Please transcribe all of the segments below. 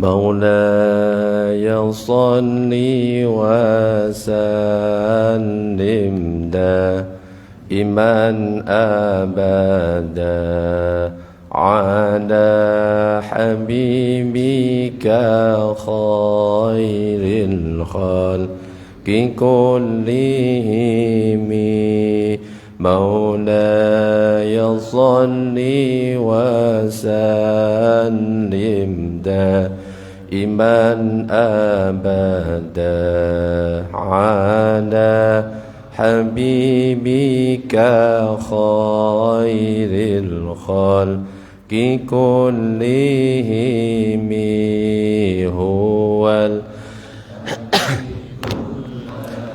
مولاي صل وسلم دائما أبدا على حبيبك خير الخلق كلهم مولاي صل وسلم دائما أبدا على حبيبك خير الخلق كلهم هو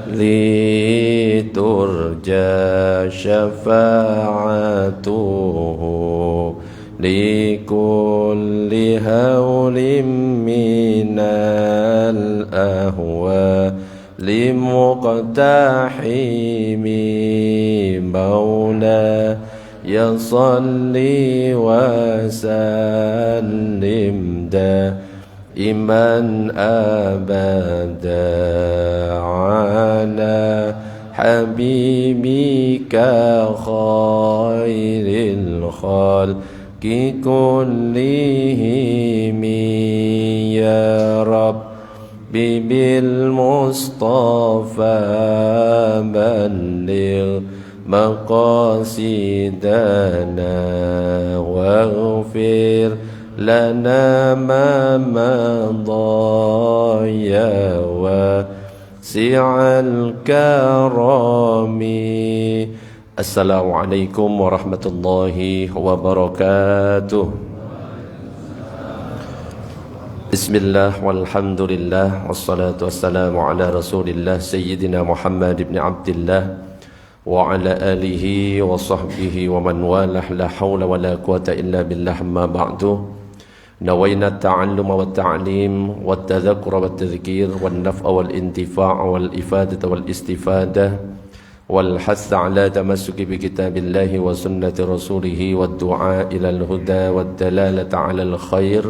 الذي ترجى شفاعته لكل هول من الأهوال لمقتحم مولاي صل وسلم دائما أبدا على حبيبك خير الخلق كلهم يا رب بالمصطفى بلغ مقاصدنا واغفر لنا ما مضى يا واسع الكرم. Assalamualaikum warahmatullahi wabarakatuh. Bismillah walhamdulillah wassalatu wassalamu ala rasulillah Sayyidina Muhammad ibn Abdillah wa ala alihi wa sahbihi wa man walah la hawla wa la quwata illa billah amma ba'du. Nawayna ta'alluma wa ta'lim wa tadhakura wa tadhkir wa naf'a wal intifa'a wal ifadata wal istifadah wal hassa ala tamassuki bi kitabillahi wa sunnati rasulihi wa du'a ila al-huda wa dalalata ala al-khair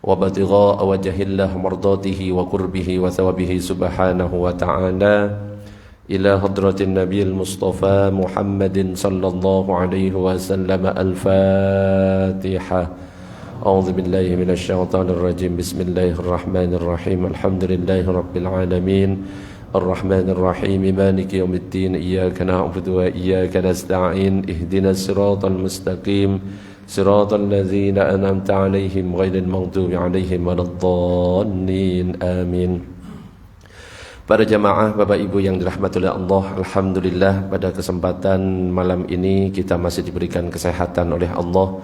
وابتغاء وجه الله مرضاته وقربه وثوابه سبحانه وتعالى إلى حضرة النبي المصطفى محمد صلى الله عليه وسلم الفاتحة. أعوذ بالله من الشيطان الرجيم. بسم الله الرحمن الرحيم. الحمد لله رب العالمين الرحمن الرحيم مالك يوم الدين إياك نعبد وإياك نستعين اهدنا الصراط المستقيم صراط الذين أنعمت عليهم غير المغضوب عليهم ولا الضالين آمين. Para jamaah Bapak Ibu yang dirahmati oleh Allah, alhamdulillah pada kesempatan malam ini kita masih diberikan kesehatan oleh Allah,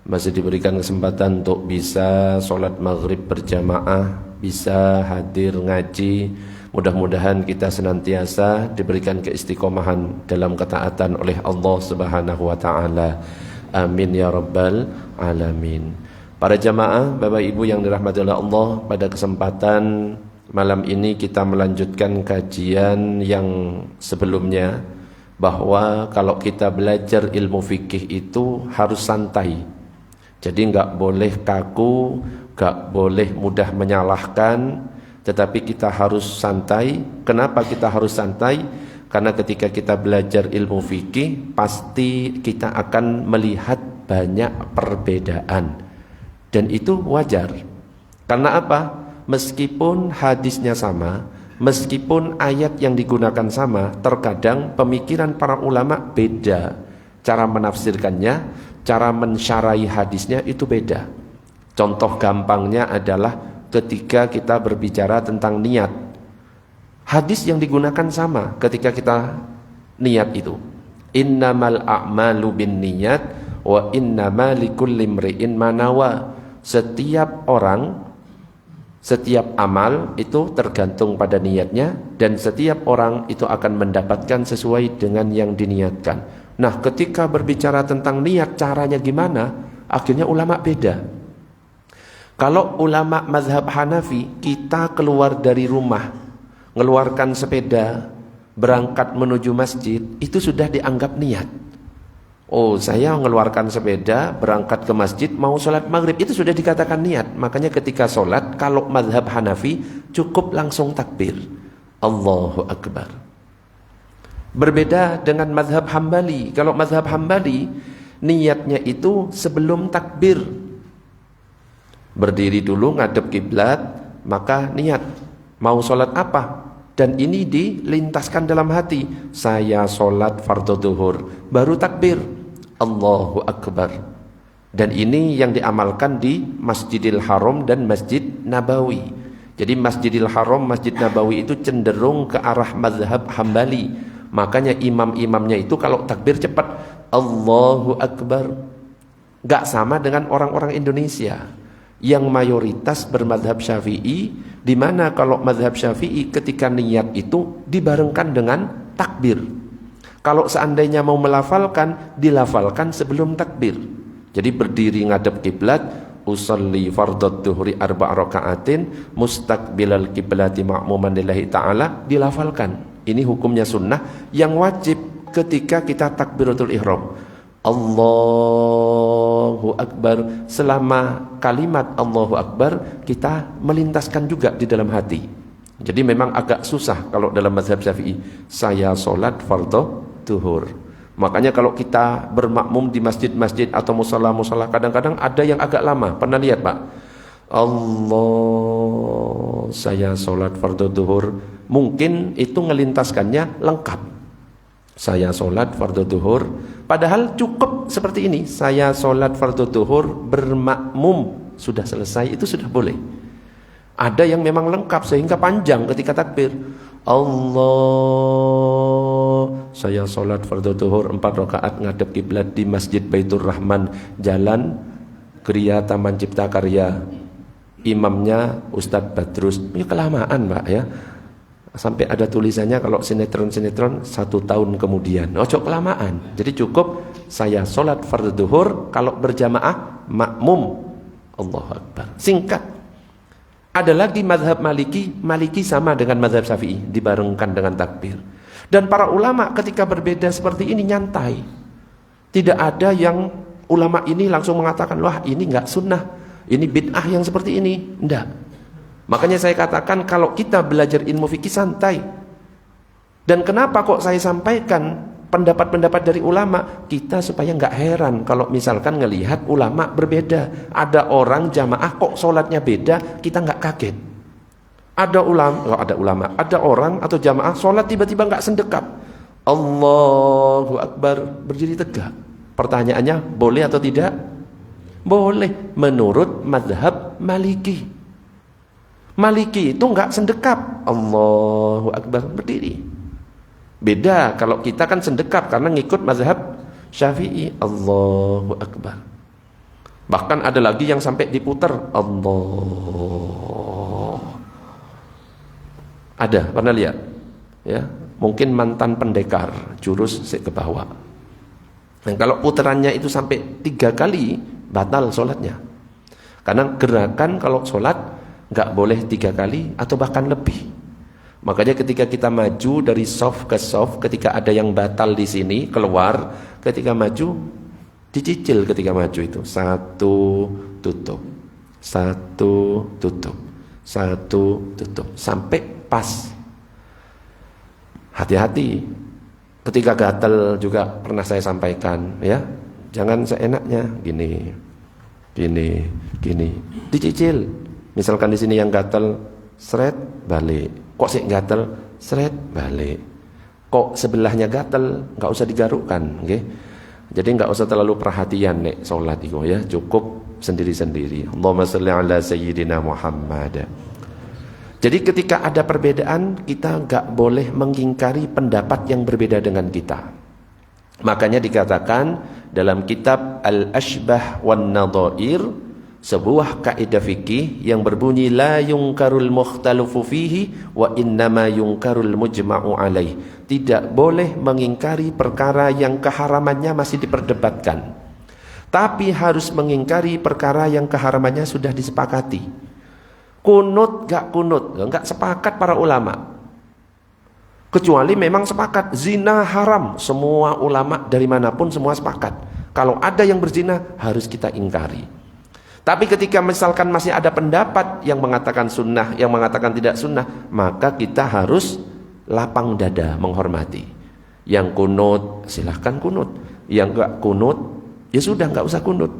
masih diberikan kesempatan untuk bisa sholat maghrib berjamaah, bisa hadir ngaji. Mudah-mudahan kita senantiasa diberikan keistiqomahan dalam ketaatan oleh Allah Subhanahu wa taala. Amin ya rabbal alamin. Para jamaah Bapak Ibu yang dirahmati oleh Allah, pada kesempatan malam ini kita melanjutkan kajian yang sebelumnya, bahwa kalau kita belajar ilmu fikih itu harus santai. Jadi enggak boleh kaku, enggak boleh mudah menyalahkan, tetapi kita harus santai. Kenapa kita harus santai? Karena ketika kita belajar ilmu fikih, pasti kita akan melihat banyak perbedaan. Dan itu wajar. Karena apa? Meskipun hadisnya sama, meskipun ayat yang digunakan sama, terkadang pemikiran para ulama beda. Cara menafsirkannya, cara mensyarai hadisnya itu beda. Contoh gampangnya adalah ketika kita berbicara tentang niat. Hadis yang digunakan sama ketika kita niat itu. Innamal a'malu bin niyat wa innama likulli imri'in ma nawa. Setiap orang, setiap amal itu tergantung pada niatnya, dan setiap orang itu akan mendapatkan sesuai dengan yang diniatkan. Nah, ketika berbicara tentang niat, caranya gimana? Akhirnya ulama beda. Kalau ulama mazhab Hanafi, kita keluar dari rumah, ngeluarkan sepeda, berangkat menuju masjid, itu sudah dianggap niat. Oh, saya mengeluarkan sepeda, berangkat ke masjid, mau sholat maghrib. Itu sudah dikatakan niat. Makanya ketika sholat, kalau mazhab Hanafi, cukup langsung takbir. Allahu Akbar. Berbeda dengan mazhab Hambali. Kalau mazhab Hambali, niatnya itu sebelum takbir. Berdiri dulu, ngadep kiblat, maka niat. Mau sholat apa? Dan ini dilintaskan dalam hati. Saya sholat fardhu zuhur, baru takbir. Allahu Akbar. Dan ini yang diamalkan di Masjidil Haram dan Masjid Nabawi. Jadi Masjidil Haram, Masjid Nabawi itu cenderung ke arah mazhab Hambali. Makanya imam-imamnya itu kalau takbir cepat, Allahu Akbar. Gak sama dengan orang-orang Indonesia yang mayoritas bermadhab Syafi'i, di mana kalau madhab Syafi'i ketika niat itu dibarengkan dengan takbir. Kalau seandainya mau melafalkan, dilafalkan sebelum takbir. Jadi berdiri ngadep kiblat, usolli fardhu dhuhri arba' raka'atin mustaqbilal kiblati ma'muman lillahi ta'ala, dilafalkan. Ini hukumnya sunnah yang wajib ketika kita takbiratul ihram. Allahu Akbar. Selama kalimat Allahu Akbar kita melintaskan juga di dalam hati. Jadi memang agak susah kalau dalam mazhab Syafi'i, saya sholat fardhu zuhur. Makanya kalau kita bermakmum di masjid-masjid atau musala-musala, kadang-kadang ada yang agak lama. Pernah lihat Pak? Allah, saya sholat fardhu zuhur. Mungkin itu ngelintaskannya lengkap. Saya sholat fardhu zuhur. Padahal cukup seperti ini. Saya sholat fardhu zuhur bermakmum. Sudah selesai, itu sudah boleh. Ada yang memang lengkap sehingga panjang ketika takbir. Allah, saya sholat fardhu zuhur 4 rakaat ngadep kiblat di Masjid Baitur Rahman, Jalan Gria Taman Cipta Karya. Imamnya Ustadz Badrus. Ini kelamaan Pak ya. Sampai ada tulisannya kalau sinetron-sinetron 1 tahun kemudian. Ojo kelamaan. Jadi cukup saya sholat fardhu zuhur, kalau berjamaah makmum. Allahu Akbar. Singkat. Ada lagi mazhab Maliki sama dengan mazhab Syafi'i, dibarengkan dengan takbir. Dan para ulama ketika berbeda seperti ini nyantai. Tidak ada yang ulama ini langsung mengatakan, wah ini enggak sunnah, ini bid'ah yang seperti ini. Enggak. Makanya saya katakan kalau kita belajar ilmu fikih santai. Dan kenapa kok saya sampaikan pendapat-pendapat dari ulama, kita supaya nggak heran kalau misalkan ngelihat ulama berbeda. Ada orang jamaah kok sholatnya beda, kita nggak kaget. Ada orang atau jamaah sholat tiba-tiba nggak sendekap. Allahu Akbar, berdiri tegak. Pertanyaannya, boleh atau tidak? Boleh, menurut mazhab Maliki. Maliki itu nggak sendekap. Allahu Akbar, berdiri. Beda kalau kita kan sendekap karena ngikut mazhab Syafi'i. Allahu Akbar. Bahkan ada lagi yang sampai diputar. Allah. Ada, pernah lihat? Ya, mungkin mantan pendekar, jurus ke bawah. Dan kalau putarannya itu sampai 3 kali, batal sholatnya. Karena gerakan kalau sholat nggak boleh 3 kali atau bahkan lebih. Makanya ketika kita maju dari soft ke soft, ketika ada yang batal di sini keluar, ketika maju dicicil ketika maju itu 1 tutup, 1 tutup, 1 tutup sampai pas. Hati-hati. Ketika gatal juga pernah saya sampaikan ya, jangan seenaknya gini, dicicil. Misalkan di sini yang gatal, seret balik. Kok sih gatel, seret balik. Kok sebelahnya gatel, nggak usah digarukkan, okay? Jadi nggak usah terlalu perhatian nek sholat itu ya, cukup sendiri-sendiri. Allahumma sholli ala sayyidina Muhammad. Jadi ketika ada perbedaan, kita nggak boleh mengingkari pendapat yang berbeda dengan kita. Makanya dikatakan dalam kitab Al-Ashbah wan Nadhair, sebuah kaidah fikih yang berbunyi la yungkarul mukhtalafu fihi wa innama yungkarul mujma'u alaih. Tidak boleh mengingkari perkara yang keharamannya masih diperdebatkan, tapi harus mengingkari perkara yang keharamannya sudah disepakati. Kunut gak kunut, gak sepakat para ulama. Kecuali memang sepakat zina haram, semua ulama dari manapun semua sepakat. Kalau ada yang berzina harus kita ingkari. Tapi ketika misalkan masih ada pendapat yang mengatakan sunnah, yang mengatakan tidak sunnah, maka kita harus lapang dada menghormati. Yang kunut silahkan kunut, yang enggak kunut ya sudah enggak usah kunut,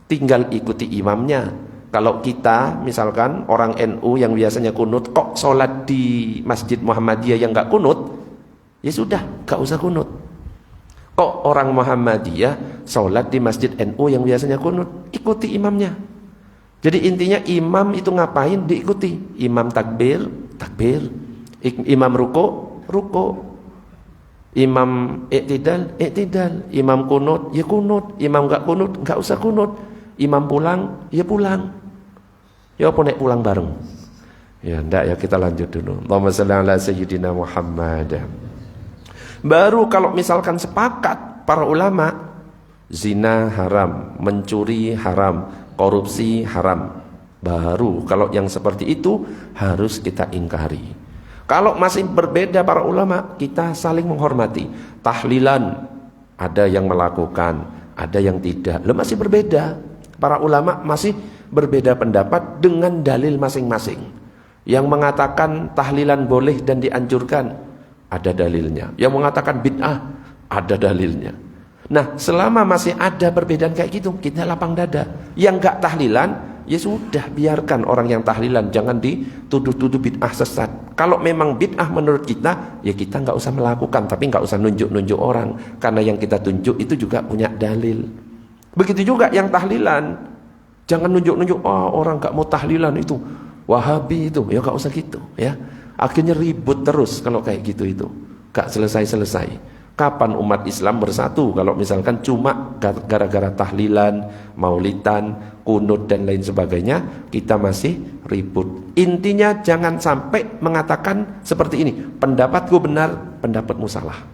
tinggal ikuti imamnya. Kalau kita misalkan orang NU yang biasanya kunut, kok sholat di Masjid Muhammadiyah yang enggak kunut, ya sudah enggak usah kunut. Kok orang Muhammadiyah sholat di Masjid NU yang biasanya kunut, ikuti imamnya. Jadi intinya imam itu ngapain diikuti. Imam takbir, takbir. Imam ruko, ruko. Imam iktidal, iktidal. Imam kunut, ya kunut. Imam enggak kunut, enggak usah kunut. Imam pulang, ya pulang. Ya apa naik pulang bareng. Ya enggak ya, kita lanjut dulu. Allahumma shalli ala sayyidina Muhammad. Baru kalau misalkan sepakat para ulama, zina haram, mencuri haram, korupsi haram, baru kalau yang seperti itu harus kita ingkari. Kalau masih berbeda para ulama, kita saling menghormati. Tahlilan ada yang melakukan, ada yang tidak. Lo masih berbeda. Para ulama masih berbeda pendapat dengan dalil masing-masing. Yang mengatakan tahlilan boleh dan dianjurkan, ada dalilnya. Yang mengatakan bid'ah, ada dalilnya. Nah, selama masih ada perbedaan kayak gitu, kita lapang dada. Yang enggak tahlilan, ya sudah, biarkan orang yang tahlilan, jangan dituduh-tuduh bid'ah sesat. Kalau memang bid'ah menurut kita, ya kita enggak usah melakukan, tapi enggak usah nunjuk-nunjuk orang, karena yang kita tunjuk itu juga punya dalil. Begitu juga yang tahlilan, jangan nunjuk-nunjuk, oh, orang enggak mau tahlilan itu Wahabi itu, ya enggak usah gitu, ya. Akhirnya ribut terus kalau kayak gitu itu, enggak selesai-selesai. Kapan umat Islam bersatu kalau misalkan cuma gara-gara tahlilan, maulidan, kunut dan lain sebagainya, kita masih ribut. Intinya jangan sampai mengatakan seperti ini, pendapatku benar, pendapatmu salah.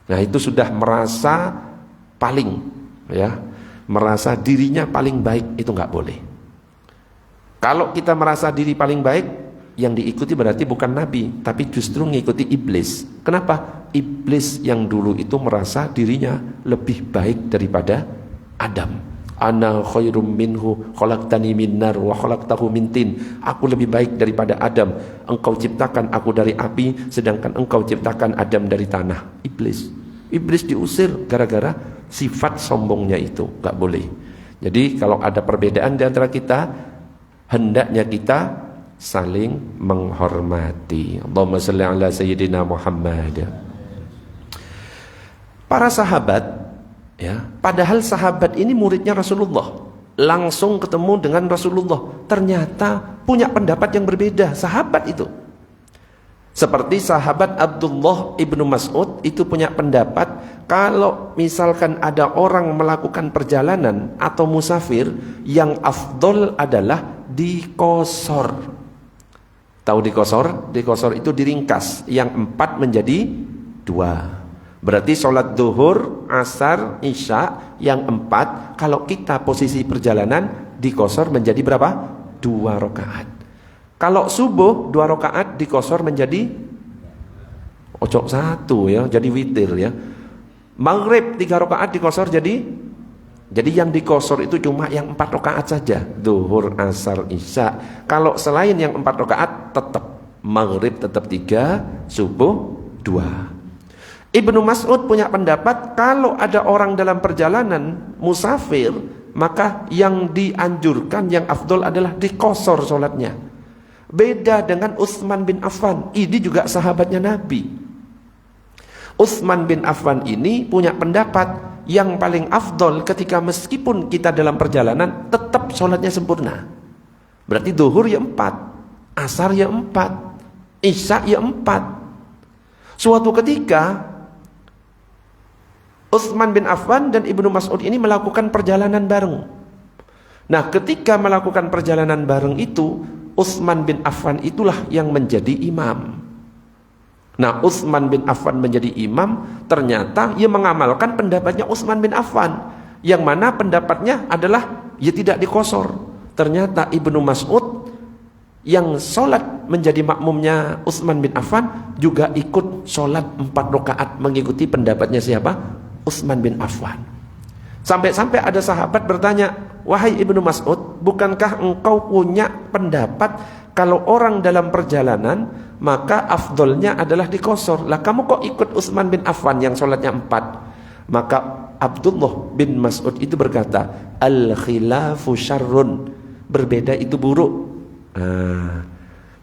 Nah, itu sudah merasa paling, ya, merasa dirinya paling baik, itu nggak boleh. Kalau kita merasa diri paling baik, yang diikuti berarti bukan Nabi, tapi justru mengikuti iblis. Kenapa? Iblis yang dulu itu merasa dirinya lebih baik daripada Adam. Ana khairum minhu khalaqtani min nar wa khalaqtahu min tin. Aku lebih baik daripada Adam. Engkau ciptakan aku dari api, sedangkan engkau ciptakan Adam dari tanah. Iblis. Iblis diusir gara-gara sifat sombongnya itu. Gak boleh. Jadi kalau ada perbedaan di antara kita, hendaknya kita saling menghormati. Allahumma shalli ala sayyidina Muhammad. Para sahabat, ya, padahal sahabat ini muridnya Rasulullah, langsung ketemu dengan Rasulullah, ternyata punya pendapat yang berbeda. Sahabat itu, seperti sahabat Abdullah ibnu Mas'ud itu punya pendapat kalau misalkan ada orang melakukan perjalanan atau musafir, yang afdol adalah dikosor. Tahu dikosor? Dikosor itu diringkas, yang 4 menjadi 2. Berarti sholat duhur, asar, isya, yang 4, kalau kita posisi perjalanan, dikosor menjadi berapa? 2 rakaat. Kalau subuh 2 rakaat dikosor menjadi ocok 1, ya, jadi witir, ya. Maghrib 3 rakaat dikosor jadi yang dikosor itu cuma yang 4 rakaat saja. Duhur, asar, isya. Kalau selain yang 4 rakaat tetap maghrib tetap 3, subuh 2. Ibnu Mas'ud punya pendapat kalau ada orang dalam perjalanan musafir, maka yang dianjurkan, yang afdol adalah dikosor sholatnya. Beda dengan Utsman bin Affan. Ini juga sahabatnya Nabi. Utsman bin Affan ini punya pendapat yang paling afdol ketika meskipun kita dalam perjalanan tetap sholatnya sempurna. Berarti duhur ya 4, asar ya 4, isya ya 4. Suatu ketika Utsman bin Affan dan Ibnu Mas'ud ini melakukan perjalanan bareng. Nah, ketika melakukan perjalanan bareng itu, Utsman bin Affan itulah yang menjadi imam. Nah, Utsman bin Affan menjadi imam, ternyata ia mengamalkan pendapatnya Utsman bin Affan, yang mana pendapatnya adalah ya tidak dikosor. Ternyata Ibnu Mas'ud Yang sholat menjadi makmumnya Utsman bin Affan juga ikut sholat 4 rakaat mengikuti pendapatnya siapa? Utsman bin Affan. Sampai-sampai ada sahabat bertanya, wahai Ibnu Mas'ud, bukankah engkau punya pendapat kalau orang dalam perjalanan maka afdolnya adalah dikosor? Lah kamu kok ikut Utsman bin Affan yang sholatnya 4? Maka Abdullah bin Mas'ud itu berkata, al-khilafu syarrun, berbeda itu buruk.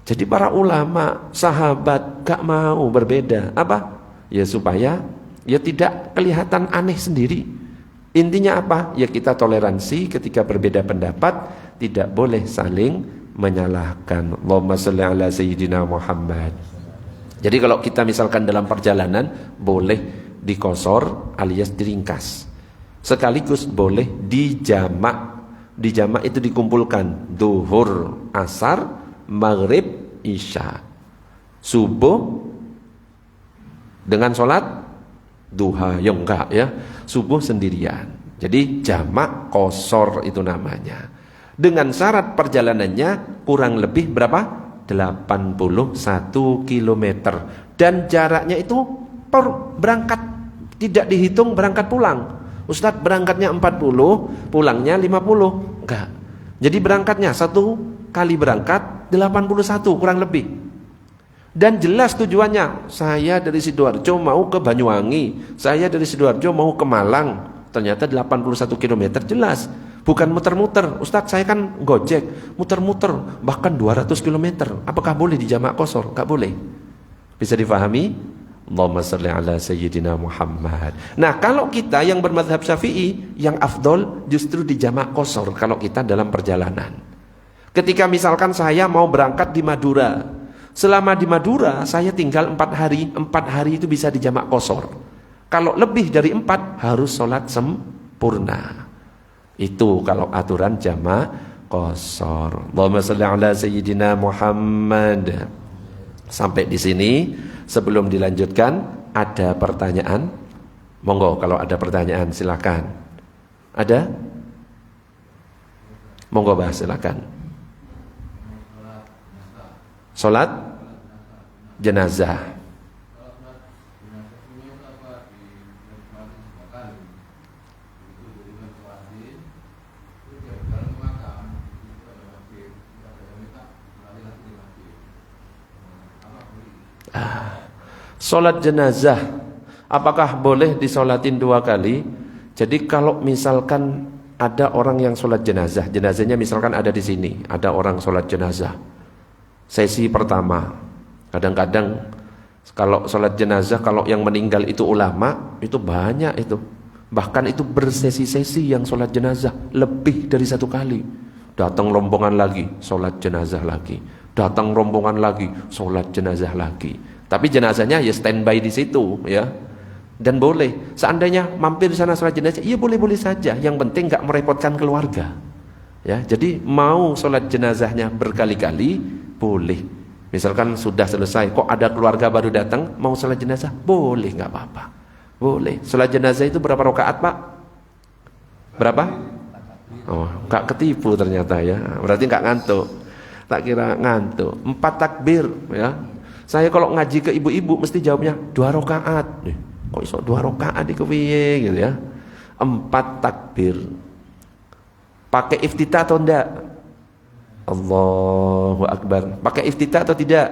Jadi para ulama, sahabat gak mau berbeda. Apa? Ya supaya ya tidak kelihatan aneh sendiri. Intinya apa? Ya kita toleransi ketika berbeda pendapat, tidak boleh saling menyalahkan. Allahumma shalli ala sayyidina Muhammad. Jadi kalau kita misalkan dalam perjalanan, boleh dikosor alias diringkas. Sekaligus boleh dijamak. Dijamak itu dikumpulkan duhur, asar, maghrib, isya, subuh dengan sholat duha. Ya enggak ya, subuh sendirian. Jadi jamak kosor itu namanya. Dengan syarat perjalanannya kurang lebih berapa? 81 km. Dan jaraknya itu berangkat, tidak dihitung berangkat pulang. Ustadz berangkatnya 40, pulangnya 50. Enggak. Jadi berangkatnya satu kali berangkat 81 kurang lebih. Dan jelas tujuannya, saya dari Sidoarjo mau ke Banyuwangi, saya dari Sidoarjo mau ke Malang. Ternyata 81 km jelas. Bukan muter-muter. Ustadz saya kan gojek, muter-muter bahkan 200 km. Apakah boleh dijamak kosor? Enggak boleh. Bisa difahami? Allahumma salli ala sayyidina Muhammad. Nah, kalau kita yang bermadhab Syafi'i, yang afdol justru dijamak kosor kalau kita dalam perjalanan. Ketika misalkan saya mau berangkat di Madura, selama di Madura saya tinggal 4 hari, 4 hari itu bisa dijamak kosor. Kalau lebih dari 4 harus sholat sempurna. Itu kalau aturan jamak kosor. Allahumma salli ala sayyidina Muhammad. Sampai di sini. Sebelum dilanjutkan, ada pertanyaan? Monggo kalau ada pertanyaan silakan. Ada? Monggo bahas silakan. Salat jenazah. Salat jenazah, apakah boleh disolatin 2 kali? Jadi kalau misalkan ada orang yang sholat jenazah, jenazahnya misalkan ada di sini, ada orang sholat jenazah, sesi pertama. Kadang-kadang kalau sholat jenazah, kalau yang meninggal itu ulama, itu banyak itu. Bahkan itu bersesi-sesi yang sholat jenazah, lebih dari 1 kali. Datang rombongan lagi, sholat jenazah lagi. Datang rombongan lagi, sholat jenazah lagi. Tapi jenazahnya ya standby di situ ya. Dan boleh, seandainya mampir di sana sholat jenazah, iya boleh-boleh saja. Yang penting nggak merepotkan keluarga. Ya, jadi mau sholat jenazahnya berkali-kali boleh. Misalkan sudah selesai, kok ada keluarga baru datang mau sholat jenazah, boleh, nggak apa-apa. Boleh. Sholat jenazah itu berapa rakaat, Pak? Berapa? Oh, nggak ketipu ternyata ya. Berarti nggak ngantuk. Tak kira ngantuk. 4 takbir ya. Saya kalau ngaji ke ibu-ibu mesti jawabnya 2 rakaat. Kok iso 2 rakaat di kepiye gitu ya. 4 takbir. Pakai iftitah atau enggak? Allahu Akbar. Pakai iftitah atau tidak?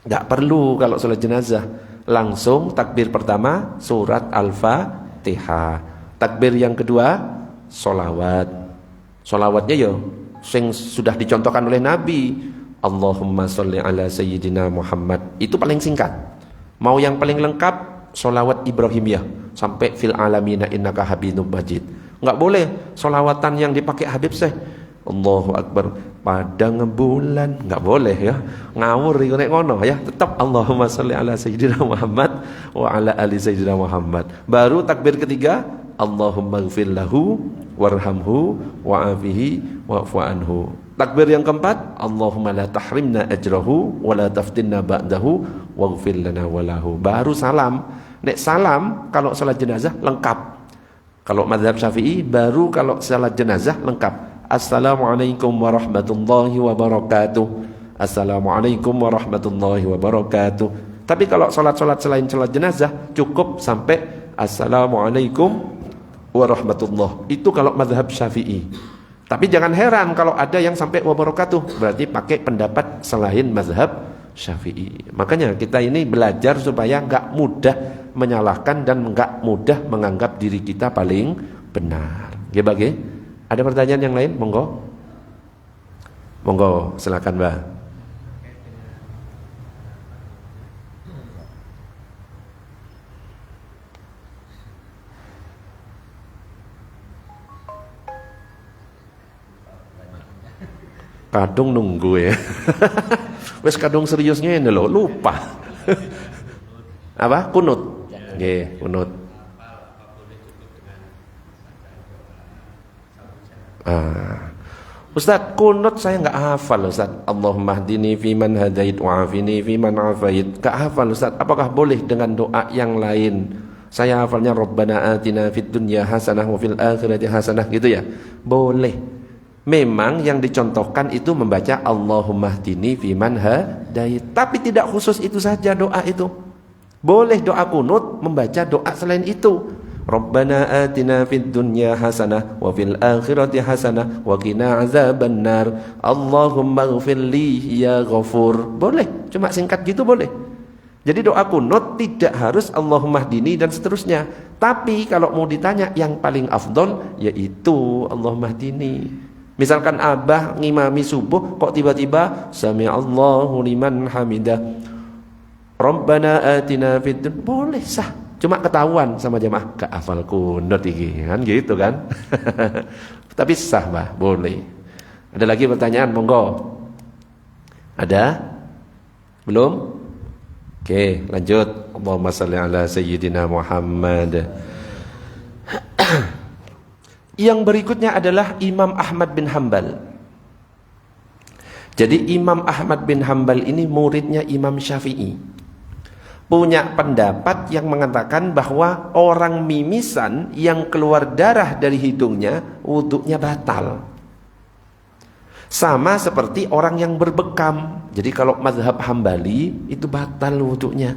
Enggak perlu kalau sholat jenazah. Langsung takbir pertama surat Al-Fatihah. Takbir yang kedua sholawat. Sholawatnya yo sing sudah dicontohkan oleh Nabi. Allahumma sholli ala sayyidina Muhammad. Itu paling singkat. Mau yang paling lengkap, sholawat Ibrahimiyah sampai fil alamina innaka habibun majid. Enggak boleh sholawatan yang dipakai Habib Syekh. Allahu Akbar pada ngebulan, enggak boleh ya. Ngawur iku nek ngono ya. Tetap Allahumma sholli ala sayyidina Muhammad wa ala ali sayyidina Muhammad. Baru takbir ketiga, Allahumma ighfir lahu warhamhu wa'afihi wa'fu anhu. Takbir yang keempat, Allahumma la tahrimna ajrahu wa la taftinna ba'dahu waghfir lana walahu. Baru salam. Nek salam kalau salat jenazah lengkap. Kalau mazhab Syafi'i baru kalau salat jenazah lengkap. Assalamualaikum warahmatullahi wabarakatuh. Assalamualaikum warahmatullahi wabarakatuh. Tapi kalau sholat-sholat selain sholat jenazah cukup sampai Assalamualaikum warahmatullahi. Itu kalau mazhab Syafi'i. Tapi jangan heran kalau ada yang sampai wabarakatuh, berarti pakai pendapat selain mazhab Syafi'i. Makanya kita ini belajar supaya enggak mudah menyalahkan dan enggak mudah menganggap diri kita paling benar. Bagi? Ada pertanyaan yang lain? Monggo. Monggo, silakan, Mbak. Kadung nunggu ya. Wes kadung seriusnya ini loh, lupa. Apa? Kunut. Nggih, kunut. Ustaz, kunut saya enggak hafal, Ustaz. Allahumma hdini fiman hadait wa'afini fiman afait. Enggak hafal, Ustaz. Apakah boleh dengan doa yang lain? Saya hafalnya Rabbana atina fid dunya hasanah wa fil akhirati hasanah gitu ya. Boleh. Memang yang dicontohkan itu membaca Allahumma hdini fiman hadait. Tapi tidak khusus itu saja doa itu. Boleh doa kunut membaca doa selain itu. Rabbana atina fid dunya hasanah wa fil akhirati hasanah wa qina azabannar. Allahumma ighfirli ya ghafur. Boleh, cuma singkat gitu boleh. Jadi doa kunut tidak harus Allahumma hdini dan seterusnya. Tapi kalau mau ditanya yang paling afdol yaitu Allahumma hdini. Misalkan abah ngimami subuh kok tiba-tiba sami'allahu liman hamidah. Rabbana atina fid dunya. Boleh sah. Cuma ketahuan sama jemaah gak hafal kunut iki kan gitu kan. Tapi sah, Mbah, boleh. Ada lagi pertanyaan, monggo. Ada? Belum? Oke, lanjut. Allahumma shalli ala sayyidina Muhammad. Yang berikutnya adalah Imam Ahmad bin Hanbal. Jadi Imam Ahmad bin Hanbal ini muridnya Imam Syafi'i. Punya pendapat yang mengatakan bahwa orang mimisan yang keluar darah dari hidungnya wudhunya batal. Sama seperti orang yang berbekam. Jadi kalau mazhab Hambali itu batal wudhunya.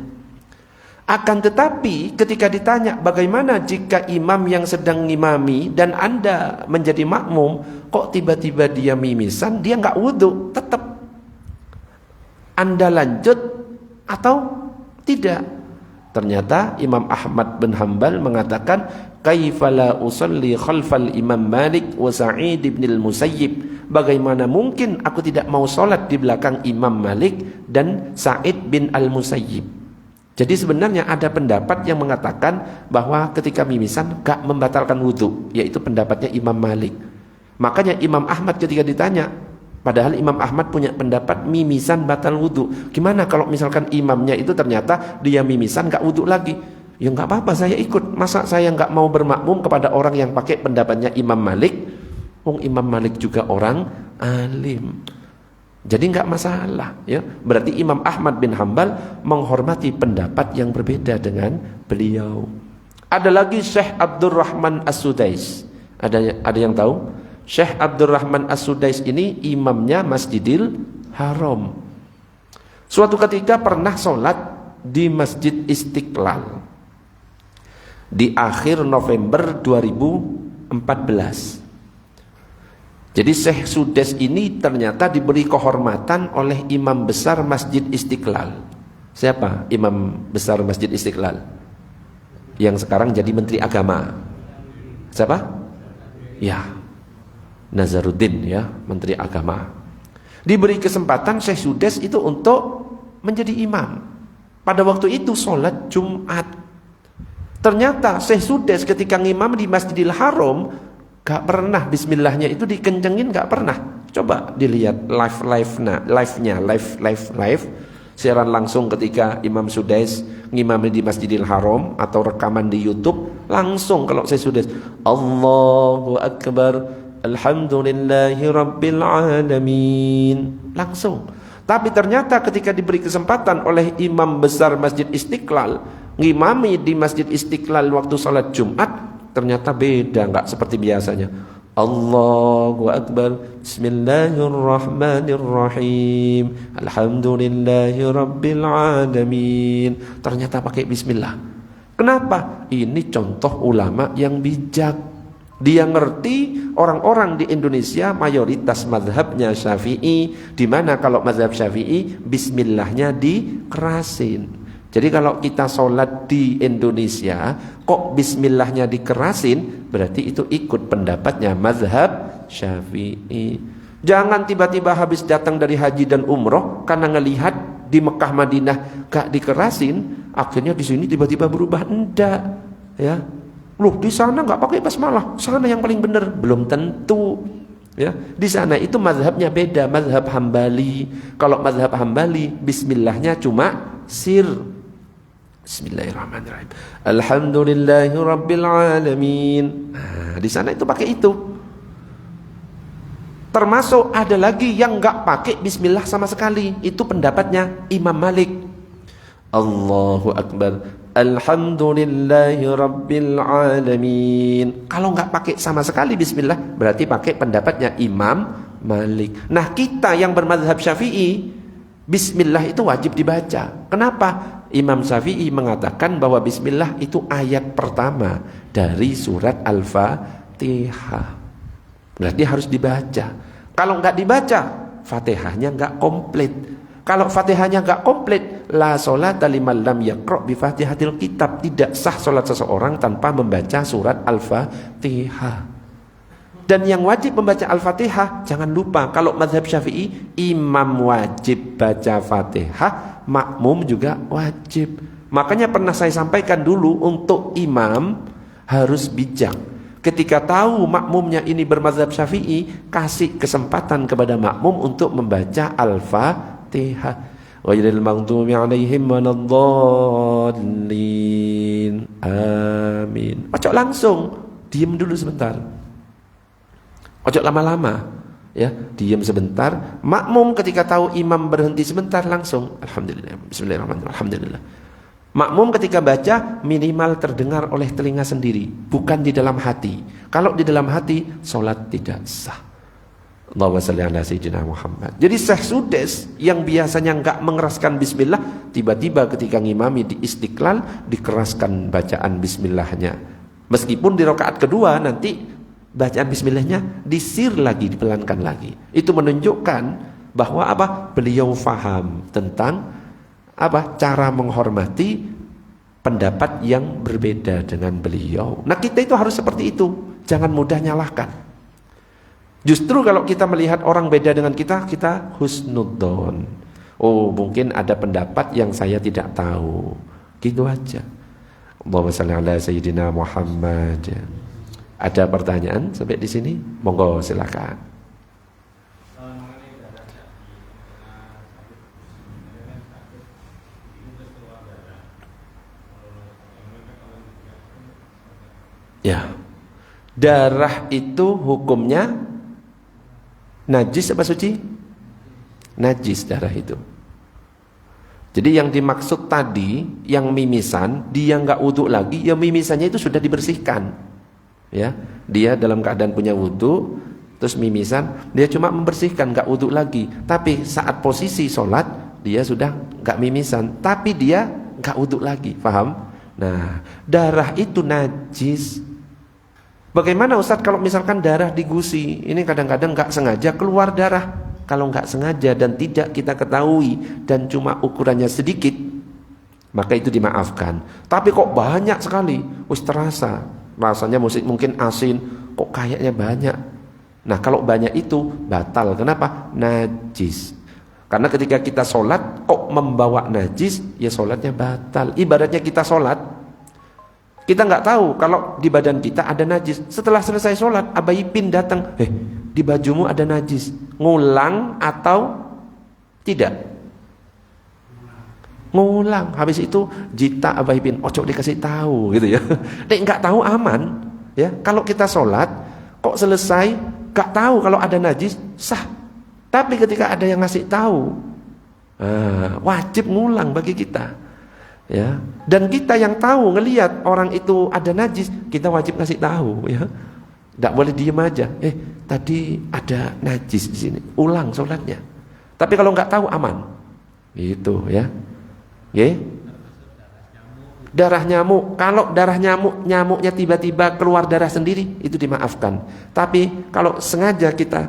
Akan tetapi ketika ditanya bagaimana jika imam yang sedang ngimami dan Anda menjadi makmum, kok tiba-tiba dia mimisan, dia enggak wudhu, tetap Anda lanjut atau tidak? Ternyata Imam Ahmad bin Hanbal mengatakan, kaifala usalli khalfal Imam Malik wa Sa'id bin al-Musayyib. Bagaimana mungkin aku tidak mau sholat di belakang Imam Malik dan Sa'id bin al-Musayyib? Jadi sebenarnya ada pendapat yang mengatakan bahwa ketika mimisan gak membatalkan wudhu, yaitu pendapatnya Imam Malik. Makanya Imam Ahmad ketika ditanya, padahal Imam Ahmad punya pendapat mimisan batal wudhu. Gimana kalau misalkan imamnya itu ternyata dia mimisan gak wudhu lagi? Ya gak apa-apa, saya ikut. Masa saya gak mau bermakmum kepada orang yang pakai pendapatnya Imam Malik? Wong Imam Malik juga orang alim. Jadi enggak masalah ya. Berarti Imam Ahmad bin Hanbal menghormati pendapat yang berbeda dengan beliau. Ada lagi Syekh Abdurrahman As-Sudais. Ada yang tahu? Syekh Abdurrahman As-Sudais ini imamnya Masjidil Haram. Suatu ketika pernah sholat di Masjid Istiqlal di akhir November 2014. Jadi Syekh Sudes ini ternyata diberi kehormatan oleh imam besar Masjid Istiqlal. Siapa imam besar Masjid Istiqlal? Yang sekarang jadi Menteri Agama. Siapa? Ya, Nazaruddin ya, Menteri Agama. Diberi kesempatan Syekh Sudes itu untuk menjadi imam. Pada waktu itu sholat Jumat. Ternyata Syekh Sudes ketika ngimam di Masjidil Haram gak pernah bismillahnya itu dikencengin, gak pernah. Coba dilihat live-nya siaran langsung ketika Imam Sudais ngimami di Masjidil Haram atau rekaman di YouTube, langsung kalau saya Sudais Allahu Akbar Alhamdulillahi Rabbil Alamin, langsung. Tapi ternyata ketika diberi kesempatan oleh imam besar Masjid Istiqlal ngimami di Masjid Istiqlal waktu salat Jumat, ternyata beda, nggak seperti biasanya. Allahu Akbar. Bismillahirrahmanirrahim. Alhamdulillahi Rabbil Alamin. Ternyata pakai bismillah. Kenapa? Ini contoh ulama yang bijak. Dia ngerti orang-orang di Indonesia mayoritas mazhabnya Syafi'i, di mana kalau mazhab Syafi'i bismillahnya dikerasin. Jadi kalau kita sholat di Indonesia kok bismillahnya dikerasin, berarti itu ikut pendapatnya mazhab Syafi'i. Jangan tiba-tiba habis datang dari haji dan umroh karena ngelihat di Mekah Madinah gak dikerasin, akhirnya di sini tiba-tiba berubah. Enggak, ya. Loh, di sana nggak pakai basmalah, sana yang paling benar. Belum tentu, ya. Di sana itu mazhabnya beda, mazhab Hambali. Kalau mazhab Hambali, bismillahnya cuma sir. Bismillahirrahmanirrahim. Alhamdulillahi Rabbil Alamin. Nah, di sana itu pakai itu. Termasuk ada lagi yang nggak pakai bismillah sama sekali. Itu pendapatnya Imam Malik. Allahu Akbar. Alhamdulillahi Rabbil Alamin. Kalau nggak pakai sama sekali bismillah, berarti pakai pendapatnya Imam Malik. Nah, kita yang bermadzhab Syafi'i, bismillah itu wajib dibaca. Kenapa? Imam Syafi'i mengatakan bahwa bismillah itu ayat pertama dari surat Al-Fatihah. Berarti harus dibaca. Kalau nggak dibaca, Fatihahnya nggak komplit. Kalau Fatihahnya nggak komplit, la sholata liman lam yaqra bi Fatihatil kitab. Tidak sah sholat seseorang tanpa membaca surat Al-Fatihah. Dan yang wajib membaca Al-Fatihah, jangan lupa kalau mazhab Syafi'i, imam wajib baca Fatihah, makmum juga wajib. Makanya pernah saya sampaikan dulu, untuk imam harus bijak. Ketika tahu makmumnya ini bermazhab Syafi'i, kasih kesempatan kepada makmum untuk membaca Al-Fatihah. Ghairil maghdubi 'alaihim waladdallin. Amin. Ojo langsung, diam dulu sebentar. Ojo lama-lama, ya, diam sebentar. Makmum ketika tahu imam berhenti sebentar langsung alhamdulillah, bismillahirrahmanirrahim, alhamdulillah. Makmum ketika baca minimal terdengar oleh telinga sendiri, bukan di dalam hati. Kalau di dalam hati, sholat tidak sah. Allahumma shalli ala sayyidina Muhammad. Jadi Syekh Sudes yang biasanya enggak mengeraskan bismillah, tiba-tiba ketika ngimami di Istiqlal dikeraskan bacaan bismillahnya. Meskipun di rakaat kedua nanti bacaan bismillahnya disir lagi, dipelankan lagi. Itu menunjukkan bahwa apa? Beliau faham tentang apa? Cara menghormati pendapat yang berbeda dengan beliau. Nah, kita itu harus seperti itu. Jangan mudah nyalahkan. Justru kalau kita melihat orang beda dengan kita, kita husnudzon. Oh, mungkin ada pendapat yang saya tidak tahu. Gitu aja. Allahumma shalli ala sayyidina Muhammad. Ada pertanyaan sampai di sini? Monggo silakan. Ya. Darah itu hukumnya najis apa suci? Najis darah itu. Jadi yang dimaksud tadi, yang mimisan, dia nggak wudhu lagi, ya mimisannya itu sudah dibersihkan. Ya, dia dalam keadaan punya wudhu, terus mimisan, dia cuma membersihkan, nggak wudhu lagi. Tapi saat posisi sholat, dia sudah nggak mimisan, tapi dia nggak wudhu lagi, paham? Nah, darah itu najis. Bagaimana Ustadz kalau misalkan darah digusi? Ini kadang-kadang nggak sengaja keluar darah. Kalau nggak sengaja dan tidak kita ketahui dan cuma ukurannya sedikit, maka itu dimaafkan. Tapi kok banyak sekali, terasa. Rasanya mungkin asin, kok kayaknya banyak. Nah, kalau banyak itu batal. Kenapa? Najis. Karena ketika kita sholat kok membawa najis, ya sholatnya batal. Ibaratnya kita sholat, kita nggak tahu kalau di badan kita ada najis. Setelah selesai sholat, Abai Pin datang, di bajumu ada najis. Ngulang atau tidak? Ngulang. Habis itu jita Abai Pin, ojo dikasih tahu gitu ya. Dek nggak tahu aman. Ya, kalau kita sholat kok selesai nggak tahu kalau ada najis, sah. Tapi ketika ada yang ngasih tahu, wajib ngulang bagi kita. Ya, dan kita yang tahu ngelihat orang itu ada najis, kita wajib ngasih tahu, ya. Tidak boleh diem aja. Tadi ada najis di sini. Ulang sholatnya. Tapi kalau nggak tahu aman. Gitu ya. Darah nyamuk. Kalau darah nyamuknya tiba-tiba keluar darah sendiri, itu dimaafkan. Tapi kalau sengaja kita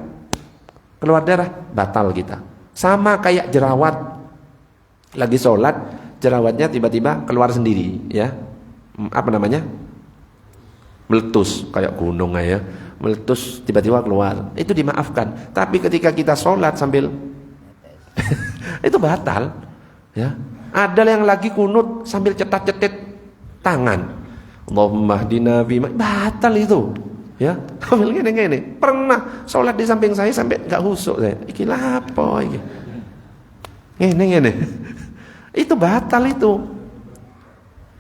keluar darah, batal kita. Sama kayak jerawat. Lagi sholat, jerawatnya tiba-tiba keluar sendiri, ya. Apa namanya? Meletus kayak gunung ya. Meletus tiba-tiba keluar. Itu dimaafkan. Tapi ketika kita sholat sambil itu batal, ya. Ada yang lagi kunut sambil cetat-cetit tangan. Allahumma hdina bima, batal itu. Ya, sambil gini. Pernah sholat di samping saya sampai enggak husuk saya. Iki lapo iki. Gini. Itu batal itu.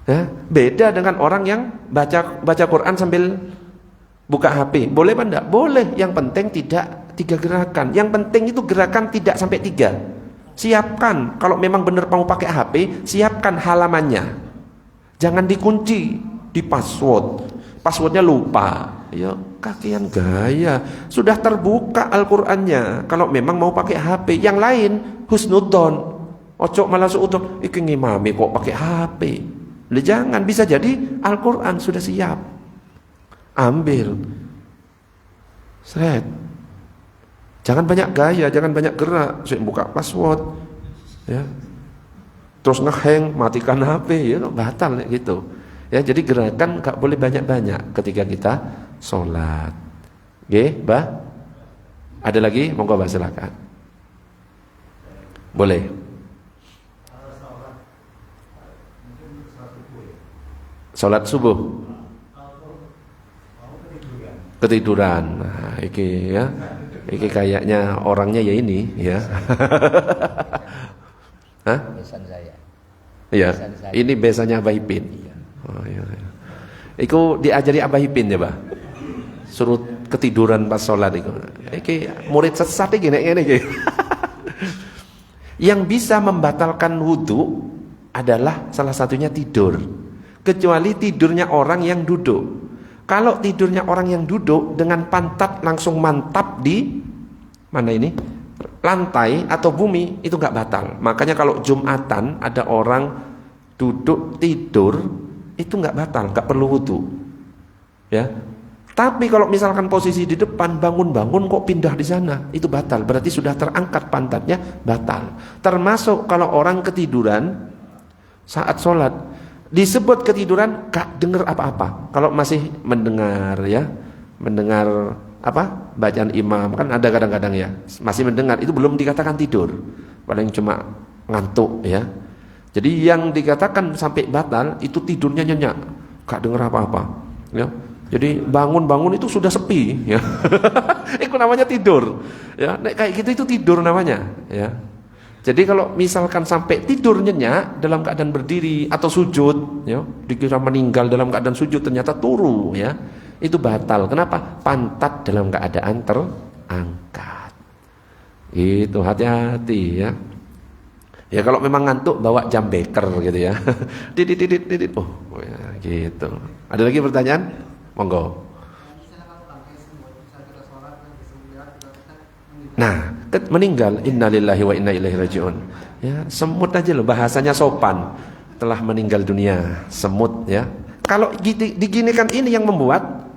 Ya, beda dengan orang yang baca Quran sambil buka HP. Boleh apa enggak? Boleh. Yang penting tidak 3 gerakan. Yang penting itu gerakan tidak sampai 3. Siapkan, kalau memang benar mau pakai HP, siapkan halamannya. Jangan dikunci, di password. Passwordnya lupa. Ya, kakian gaya. Sudah terbuka Al-Qur'annya. Kalau memang mau pakai HP, yang lain husnudzon. Ojo malah suudzon, iki ngimami kok pakai HP. Jangan, bisa jadi Al-Qur'an sudah siap. Ambil. Seret. Jangan banyak gaya, jangan banyak gerak. Saya buka password, ya. Terus ngehang, matikan HP, ya, batal gitu. Ya, jadi gerakan gak boleh banyak-banyak ketika kita sholat. Oke, Mbah? Ada lagi? Monggo, Mbah, silakan. Boleh. Sholat subuh. Ketiduran. Nah, iki ya. Iki kayaknya orangnya ya ini, ya. Hah? Besan saya. Iya. Ini biasanya Abah Ipin. Oh, iya. Iku diajari Abah Ipin ya, Bah. Suruh ketiduran pas sholat itu. Iki murid sesat iki nek ngene iki. Yang bisa membatalkan wudu adalah salah satunya tidur. Kecuali tidurnya orang yang duduk. Kalau tidurnya orang yang duduk dengan pantat langsung mantap di mana ini? Lantai atau bumi, itu enggak batal. Makanya kalau Jumatan ada orang duduk tidur, itu enggak batal, enggak perlu wudu. Ya. Tapi kalau misalkan posisi di depan, bangun-bangun kok pindah di sana, itu batal. Berarti sudah terangkat pantatnya, batal. Termasuk kalau orang ketiduran saat sholat, disebut ketiduran gak dengar apa-apa. Kalau masih mendengar, ya, mendengar apa bacaan imam, kan ada kadang-kadang ya, masih mendengar, itu belum dikatakan tidur, paling cuma ngantuk, ya. Jadi yang dikatakan sampai batal itu tidurnya nyenyak, gak dengar apa-apa, ya. Jadi bangun-bangun itu sudah sepi, ya. Itu namanya tidur, ya. Kayak gitu itu tidur namanya, ya. Jadi kalau misalkan sampai tidur nyenyak dalam keadaan berdiri atau sujud, ya, dikira meninggal dalam keadaan sujud ternyata turu, ya, itu batal. Kenapa? Pantat dalam keadaan terangkat. Itu hati-hati, ya. Ya kalau memang ngantuk bawa jam beker gitu ya. Didit. Oh, ya, gitu. Ada lagi pertanyaan? Monggo. Nah, meninggal, innalillahi wa inna ilaihi rajiun. Ya, semut aja loh, bahasanya sopan. Telah meninggal dunia, semut, ya. Kalau diginikan ini yang membuat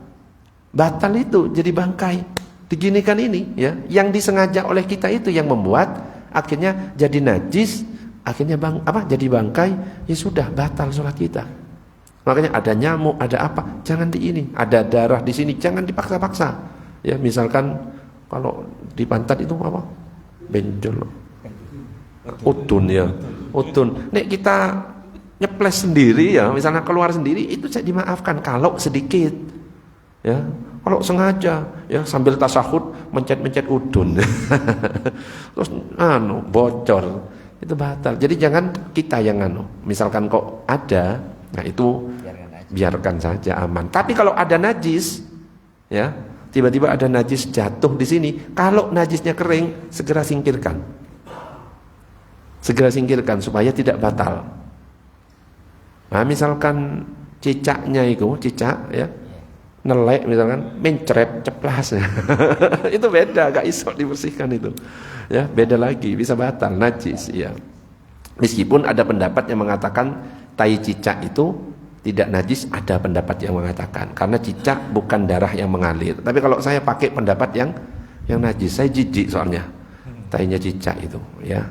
batal itu jadi bangkai. Diginikan ini, ya, yang disengaja oleh kita itu yang membuat akhirnya jadi najis, akhirnya jadi bangkai, ya sudah batal sholat kita. Makanya ada nyamuk, ada apa, jangan di ini. Ada darah di sini, jangan dipaksa-paksa. Ya, misalkan kalau di pantat itu apa? Benjol. Udun, ya. Udun. Nek kita nyeples sendiri, ya, misalnya keluar sendiri, itu saya dimaafkan kalau sedikit. Ya. Kalau sengaja, ya, sambil tasahud mencet-mencet udun. Terus bocor. Itu batal. Jadi jangan kita yang misalkan kok ada, nah itu biarkan saja, aman. Tapi kalau ada najis, ya, tiba-tiba ada najis jatuh di sini, kalau najisnya kering, segera singkirkan. Segera singkirkan supaya tidak batal. Nah, misalkan cicaknya itu, cicak, ya. nelek misalkan, mencret, ceplas. Itu beda, gak iso dibersihkan itu. Ya, beda lagi, bisa batal, najis, ya. Meskipun ada pendapat yang mengatakan tai cicak itu tidak najis, ada pendapat yang mengatakan karena cicak bukan darah yang mengalir. Tapi kalau saya pakai pendapat yang najis, saya jijik soalnya tainya cicak itu, ya.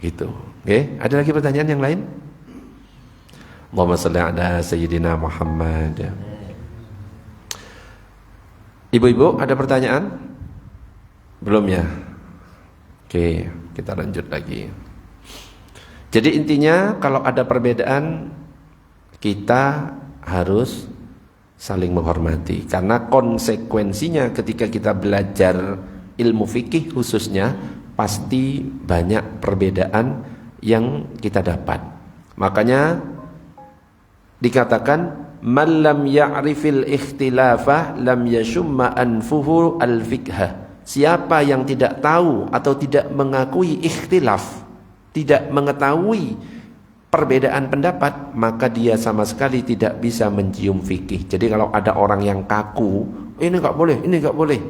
Gitu. Oke, ada lagi pertanyaan yang lain? Allahumma shalli ala sayyidina Muhammad. Ya. Ibu-ibu ada pertanyaan? Belum ya? Oke, kita lanjut lagi. Jadi intinya kalau ada perbedaan kita harus saling menghormati karena konsekuensinya ketika kita belajar ilmu fikih khususnya pasti banyak perbedaan yang kita dapat. Makanya dikatakan man lam ya'rifil ikhtilafah lam yashumma anfuhu al-fiqha. Siapa yang tidak tahu atau tidak mengakui ikhtilaf, tidak mengetahui perbedaan pendapat, maka dia sama sekali tidak bisa mencium fikih. Jadi kalau ada orang yang kaku, ini enggak boleh, ini enggak boleh,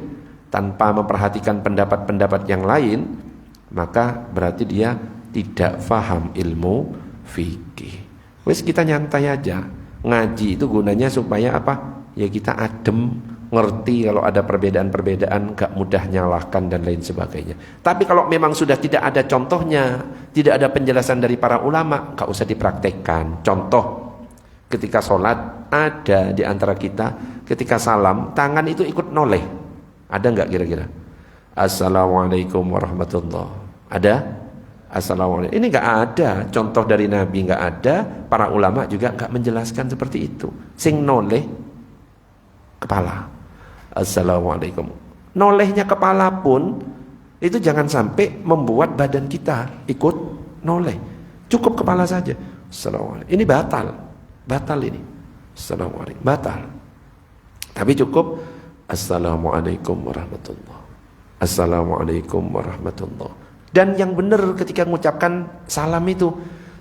tanpa memperhatikan pendapat-pendapat yang lain, maka berarti dia tidak faham ilmu fikih. Wes kita nyantai aja. Ngaji itu gunanya supaya apa? Ya kita adem, ngerti kalau ada perbedaan-perbedaan, gak mudah nyalahkan dan lain sebagainya. Tapi kalau memang sudah tidak ada contohnya, tidak ada penjelasan dari para ulama, gak usah dipraktekkan. Contoh, ketika sholat ada di antara kita, ketika salam, tangan itu ikut noleh. Ada gak kira-kira? Assalamualaikum warahmatullahi wabarakatuh. Ada? Assalamualaikum. Ini gak ada contoh dari Nabi, gak ada. Para ulama juga gak menjelaskan seperti itu. Sing noleh kepala. Assalamualaikum. Nolehnya kepala pun itu jangan sampai membuat badan kita ikut noleh. Cukup kepala saja. Assalamualaikum. Ini batal. Batal ini. Assalamualaikum. Batal. Tapi cukup Assalamualaikum warahmatullahi. Assalamualaikum warahmatullahi. Dan yang benar ketika mengucapkan salam itu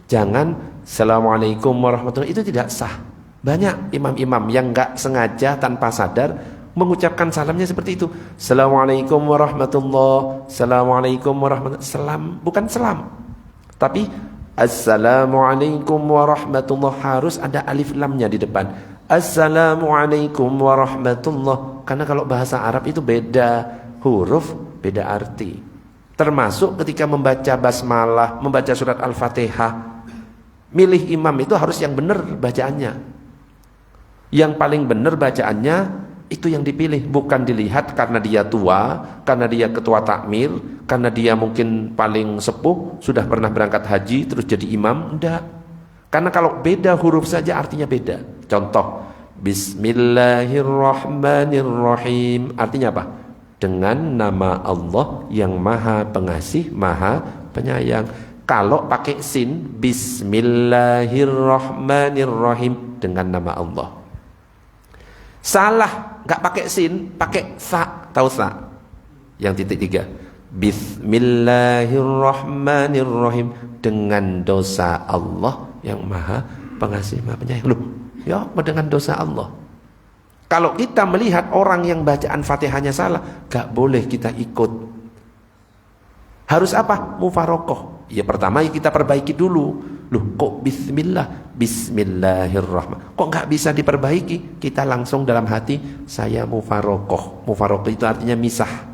jangan Assalamualaikum warahmatullahi, itu tidak sah. Banyak imam-imam yang enggak sengaja tanpa sadar mengucapkan salamnya seperti itu. Assalamualaikum warahmatullahi, Assalamualaikum warahmatullahi. Salam bukan selam. Tapi Assalamualaikum warahmatullahi, harus ada alif lamnya di depan. Assalamualaikum warahmatullahi. Karena kalau bahasa Arab itu beda huruf, beda arti. Termasuk ketika membaca basmalah, membaca surat Al-Fatihah, milih imam itu harus yang benar bacaannya. Yang paling benar bacaannya itu yang dipilih, bukan dilihat karena dia tua, karena dia ketua takmir, karena dia mungkin paling sepuh, sudah pernah berangkat haji terus jadi imam. Enggak. Karena kalau beda huruf saja artinya beda. Contoh, Bismillahirrahmanirrahim. Artinya apa? Dengan nama Allah yang maha pengasih, maha penyayang. Kalau pakai sin, Bismillahirrahmanirrahim, dengan nama Allah. Salah, nggak pakai sin, pakai sa. Tahu sa? Yang titik 3. Bismillahirrahmanirrahim, dengan dosa Allah yang maha pengasih, maha penyayang. Loh, ya dengan dosa Allah. Kalau kita melihat orang yang bacaan Fatihahnya salah, gak boleh kita ikut. Harus apa? Mufarokoh. Ya pertama kita perbaiki dulu. Loh kok bismillah? Bismillahirrahmanirrahim. Kok gak bisa diperbaiki? Kita langsung dalam hati, saya mufarokoh. Mufarokoh itu artinya misah.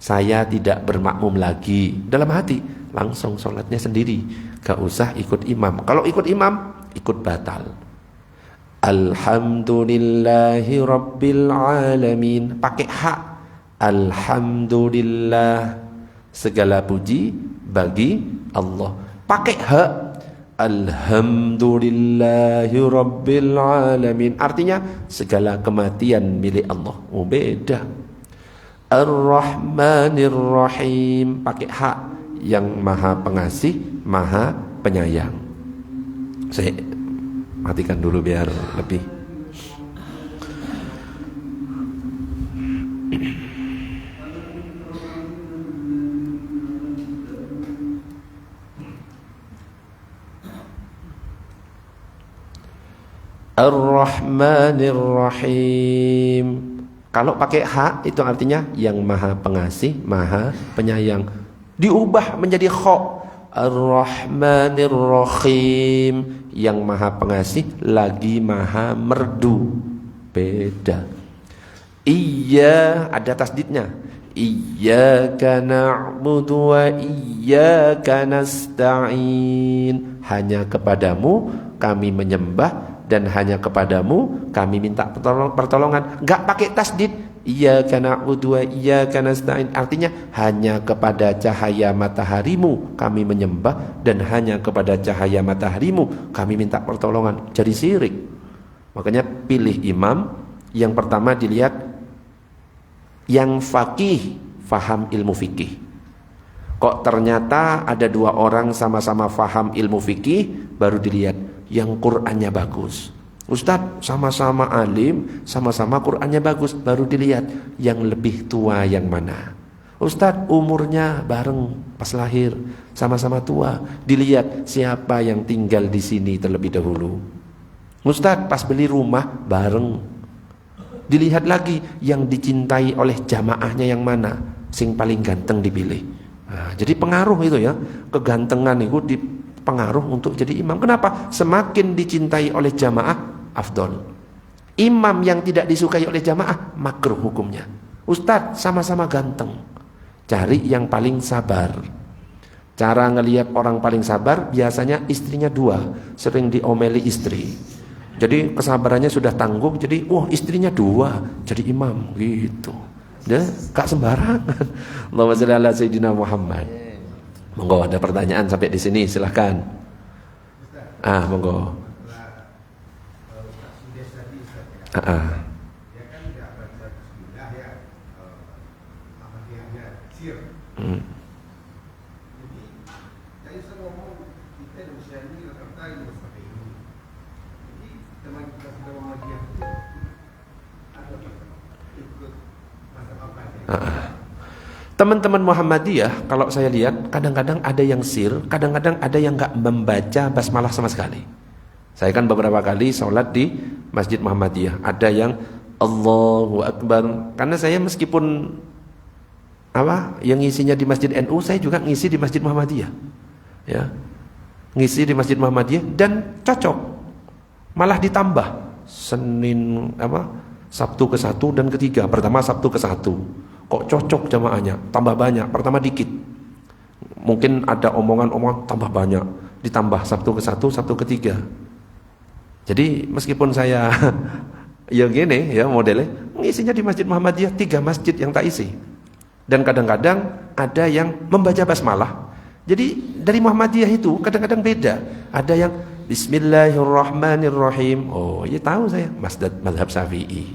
Saya tidak bermakmum lagi. Dalam hati, langsung sholatnya sendiri. Gak usah ikut imam. Kalau ikut imam, ikut batal. Alhamdulillahi Rabbil Alamin. Pakai hak. Alhamdulillah, segala puji bagi Allah. Pakai hak. Alhamdulillahi Rabbil Alamin. Artinya segala kematian milik Allah. Oh beda. Ar-Rahmanir-Rahim. Pakai hak. Yang maha pengasih, maha penyayang. Saya matikan dulu biar lebih. Ar-Rahmanir Rahim. Kalau pakai ha itu artinya yang maha pengasih, maha penyayang. Diubah menjadi kha. Ar-Rahmanir Rahim, yang maha pengasih lagi maha merdu. Beda. Iya, ada tasdidnya. Iyyaka na'budu wa iyyaka nasta'in. Hanya kepadamu kami menyembah dan hanya kepadamu kami minta pertolongan. Enggak pakai tasdid. Iyyaka na'budu wa iyyaka nasta'in. Artinya hanya kepada cahaya mataharimu kami menyembah dan hanya kepada cahaya mataharimu kami minta pertolongan. Jadi syirik. Makanya pilih imam yang pertama dilihat yang faqih, faham ilmu fikih. Kok ternyata ada dua orang sama-sama faham ilmu fikih, baru dilihat yang Qur'annya bagus. Ustadz, sama-sama alim, sama-sama Qur'annya bagus, baru dilihat yang lebih tua yang mana. Ustadz, umurnya bareng pas lahir, sama-sama tua, dilihat siapa yang tinggal di sini terlebih dahulu. Ustadz, pas beli rumah bareng, dilihat lagi yang dicintai oleh jamaahnya yang mana, sing paling ganteng dipilih. Nah, jadi pengaruh itu ya, kegantengan itu dipengaruh untuk jadi imam. Kenapa? Semakin dicintai oleh jamaah, afdol. Imam yang tidak disukai oleh jamaah, makruh hukumnya. Ustadz, sama-sama ganteng, cari yang paling sabar. Cara ngelihat orang paling sabar, biasanya istrinya dua, sering diomeli istri. Jadi kesabarannya sudah tanggung, jadi wah istrinya dua, jadi imam gitu. Ya, gak sembarangan. Allahumma shalli ala sayyidina Muhammad. Monggo ada pertanyaan sampai di sini, silahkan. Monggo. Teman-teman Muhammadiyah, kalau saya lihat kadang-kadang ada yang sir, kadang-kadang ada yang nggak membaca basmalah sama sekali. Saya kan beberapa kali sholat di Masjid Muhammadiyah, ada yang Allahu Akbar. Karena saya meskipun yang ngisinya di Masjid NU, saya juga ngisi di Masjid Muhammadiyah. Ya, ngisi di Masjid Muhammadiyah dan cocok, malah ditambah Senin Sabtu ke-1 dan ke-3. Pertama Sabtu ke-1. Kok cocok jamaahnya, tambah banyak. Pertama dikit, mungkin ada omongan-omongan tambah banyak, ditambah Sabtu ke-1, Sabtu ke-3. Jadi meskipun saya ya gini ya modelnya, ngisinya di Masjid Muhammadiyah 3 masjid yang tak isi. Dan kadang-kadang ada yang membaca basmalah. Jadi dari Muhammadiyah itu kadang-kadang beda. Ada yang Bismillahirrahmanirrahim. Oh ya tahu saya, mazhab Syafi'i.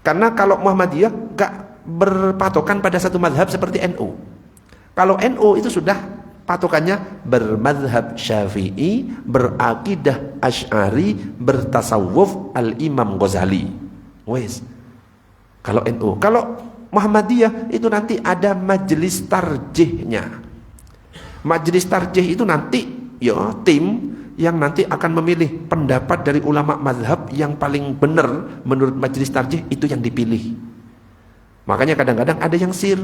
Karena kalau Muhammadiyah gak berpatokan pada satu mazhab seperti NU. Kalau NU itu sudah patokannya bermazhab Syafi'i, berakidah Asy'ari, bertasawuf al-Imam Ghazali. Wes. Kalau NU, kalau Muhammadiyah itu nanti ada majelis tarjihnya. Majelis tarjih itu nanti ya tim yang nanti akan memilih pendapat dari ulama mazhab yang paling benar menurut majelis tarjih, itu yang dipilih. Makanya kadang-kadang ada yang sir.